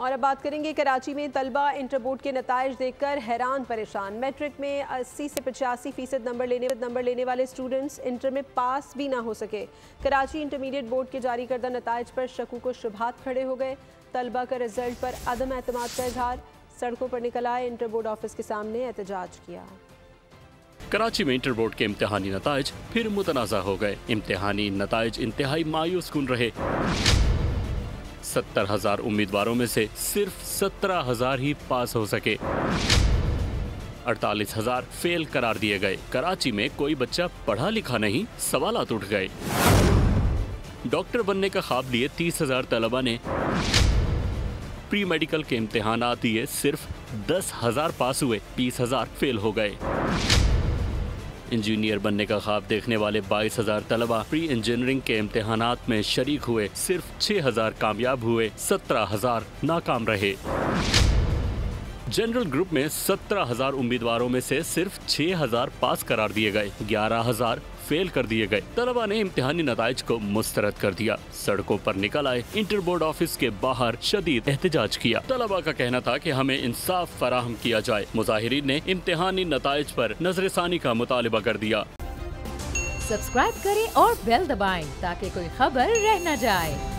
और अब बात करेंगे कराची में तलबा इंटर बोर्ड के नताइज देखकर हैरान परेशान। मैट्रिक में 80 से 85% नंबर लेने वाले स्टूडेंट्स इंटर में पास भी ना हो सके। कराची इंटरमीडिएट बोर्ड के जारी करदा नताइज पर शकूक व शुबहात खड़े हो गए। तलबा का रिजल्ट पर अदम एतमाद का इजहार, सड़कों पर निकल आए, इंटर बोर्ड ऑफिस के सामने एहतजाज किया। कराची में इंटर बोर्ड के इम्तिहानी नताइज फिर मुतनाज़ा हो गए। इम्तिहानी नताइज इंतहाई मायूस कुन रहे। 70,000 उम्मीदवारों में से सिर्फ 17,000 ही पास हो सके। 48,000 फेल करार दिए गए। कराची में कोई बच्चा पढ़ा लिखा नहीं, सवालात उठ गए। डॉक्टर बनने का ख्वाब लिए 30,000 तलबा ने प्री मेडिकल के इम्तिहानात दिए, सिर्फ 10,000 पास हुए, 20,000 फेल हो गए। इंजीनियर बनने का ख्वाब देखने वाले 22,000 तलबा प्री इंजीनियरिंग के इम्तिहानात में शरीक हुए, सिर्फ 6,000 कामयाब हुए, 17,000 नाकाम रहे। जनरल ग्रुप में 17,000 उम्मीदवारों में से सिर्फ 6,000 पास करार दिए गए, 11,000 फेल कर दिए गए। तलबा ने इम्तिहानी नताइज को मुस्तरद कर दिया, सड़कों पर निकल आए, इंटर बोर्ड ऑफिस के बाहर शदीद एहतजाज किया। तलबा का कहना था कि हमें इंसाफ फराहम किया जाए। मुजाहिरीन ने इम्तिहानी नताइज पर नजरसानी का मुतालिबा कर दिया। सब्सक्राइब करें और बेल दबाएं ताकि कोई खबर रह न जाए।